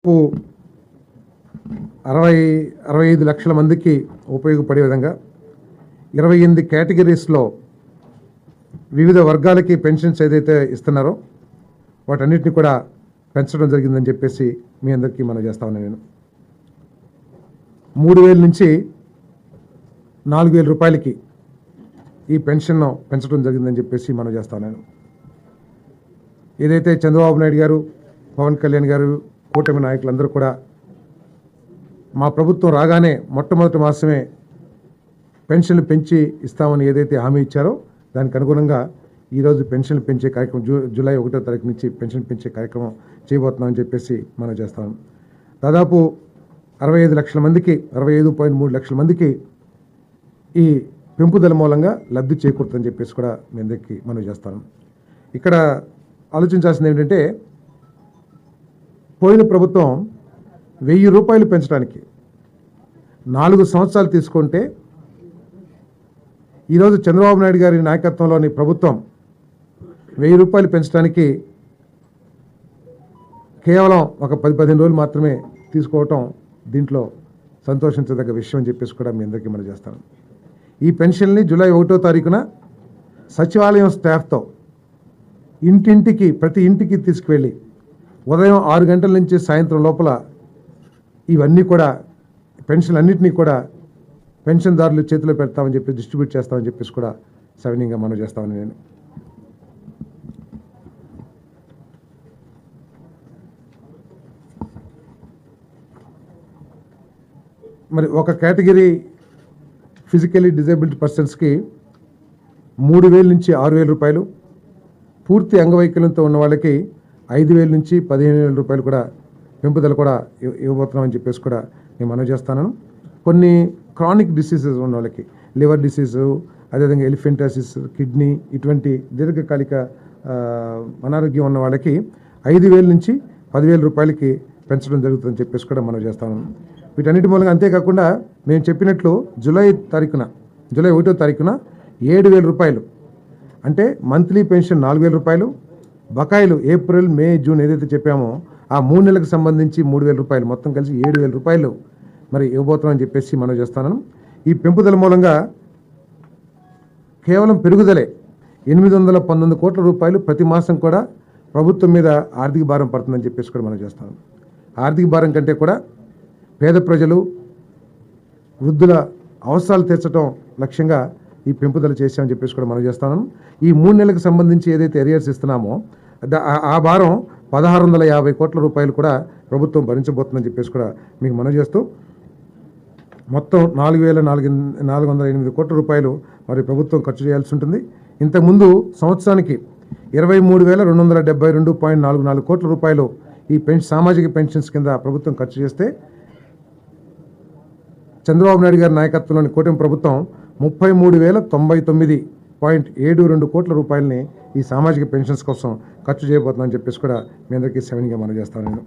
65 లక్షల మందికి ఉపయోగపడే విధంగా 28 కేటగిరీస్లో వివిధ వర్గాలకి పెన్షన్స్ ఏదైతే ఇస్తున్నారో వాటన్నిటిని కూడా పెంచడం జరిగిందని చెప్పేసి మీ అందరికీ మనం చేస్తా ఉన్నాను. నేను 3,000 నుంచి 4,000 రూపాయలకి ఈ పెన్షన్ పెంచడం జరిగిందని చెప్పేసి మనం చేస్తా ఉన్నాను. ఏదైతే చంద్రబాబు నాయుడు గారు, పవన్ కళ్యాణ్ గారు, కూటమి నాయకులందరూ కూడా మా ప్రభుత్వం రాగానే మొట్టమొదటి మాసమే పెన్షన్లు పెంచి ఇస్తామని ఏదైతే హామీ ఇచ్చారో దానికి అనుగుణంగా ఈరోజు పెన్షన్లు పెంచే కార్యక్రమం జూలై 1వ తారీఖు నుంచి పెన్షన్ పెంచే కార్యక్రమం చేయబోతున్నామని చెప్పేసి మనం చేస్తాం. దాదాపు 65 లక్షల మందికి 65.3 లక్షల మందికి ఈ పెంపుదల మూలంగా లబ్ధి చేకూరుతుందని చెప్పేసి కూడా మీ అందరికీ మనం చేస్తాం. ఇక్కడ ఆలోచించాల్సింది ఏంటంటే పోయిన ప్రభుత్వం 1,000 రూపాయలు పెంచడానికి 4 సంవత్సరాలు తీసుకుంటే ఈరోజు చంద్రబాబు నాయుడు గారి నాయకత్వంలోని ప్రభుత్వం 1,000 రూపాయలు పెంచడానికి కేవలం ఒక 10-15 రోజులు మాత్రమే తీసుకోవటం దీంట్లో సంతోషించదగ్గ విషయం అని చెప్పేసి కూడా మీ అందరికీ మనం చేస్తాను. ఈ పెన్షన్ని జూలై 1వ తారీఖున సచివాలయం స్టాఫ్తో ఇంటింటికి ప్రతి ఇంటికి తీసుకువెళ్ళి ఉదయం 6 గంటల నుంచి సాయంత్రం లోపల ఇవన్నీ కూడా పెన్షన్లన్నింటినీ కూడా పెన్షన్దారులు చేతిలో పెడతామని చెప్పి డిస్ట్రిబ్యూట్ చేస్తామని చెప్పేసి కూడా సవినీయంగా మనం చేస్తామని నేను. మరి ఒక కేటగిరీ ఫిజికలీ డిజేబుల్డ్ పర్సన్స్కి 3,000 నుంచి 6,000 రూపాయలు, పూర్తి అంగవైకల్యంతో ఉన్న వాళ్ళకి 5,000 నుంచి 15,000 రూపాయలు కూడా పెంపుదల కూడా ఇవ్వబోతున్నామని చెప్పేసి కూడా నేను మనవి చేస్తాను. కొన్ని క్రానిక్ డిసీజెస్ ఉన్న వాళ్ళకి లివర్ డిసీజు, అదేవిధంగా ఎలిఫెంటాసిస్, కిడ్నీ ఇటువంటి దీర్ఘకాలిక అనారోగ్యం ఉన్న వాళ్ళకి 5,000 నుంచి 10,000 రూపాయలకి పెంచడం జరుగుతుందని చెప్పేసి కూడా మనం చేస్తాను. వీటన్నిటి మూలంగా అంతేకాకుండా మేము చెప్పినట్లు జూలై 1వ తారీఖున 7,000 రూపాయలు అంటే మంత్లీ పెన్షన్ 4,000 రూపాయలు, బకాయిలు ఏప్రిల్, మే, జూన్ ఏదైతే చెప్పామో ఆ 3 నెలలకు సంబంధించి 3,000 రూపాయలు, మొత్తం కలిసి 7,000 రూపాయలు మరి ఇవ్వబోతున్నామని చెప్పేసి మనం చేస్తాను. ఈ పెంపుదల మూలంగా కేవలం పెరుగుదలే 819 కోట్ల రూపాయలు ప్రతి మాసం కూడా ప్రభుత్వం మీద ఆర్థిక భారం పడుతుందని చెప్పేసి కూడా మనం చేస్తాం. ఆర్థిక భారం కంటే కూడా పేద ప్రజలు, వృద్ధుల అవసరాలు తీర్చడం లక్ష్యంగా ఈ పెంపుదల చేశామని చెప్పేసి కూడా మనం చేస్తాను. ఈ 3 నెలలకు సంబంధించి ఏదైతే ఎరియర్స్ ఇస్తున్నామో ఆ భారం 1,650 కోట్ల రూపాయలు కూడా ప్రభుత్వం భరించబోతుందని చెప్పేసి కూడా మీకు మనం చేస్తూ మొత్తం 4,408 కోట్ల రూపాయలు మరి ప్రభుత్వం ఖర్చు చేయాల్సి ఉంటుంది. ఇంతకుముందు సంవత్సరానికి 23,272.44 కోట్ల రూపాయలు ఈ సామాజిక పెన్షన్స్ కింద ప్రభుత్వం ఖర్చు చేస్తే చంద్రబాబు నాయుడు గారి నాయకత్వంలోని కూటమి ప్రభుత్వం 33,099.72 కోట్ల రూపాయలని ఈ సామాజిక పెన్షన్స్ కోసం ఖర్చు చేయబోతుందని చెప్పేసి కూడా మీ అందరికీ సవినీయంగా మనం చేస్తాను. నేను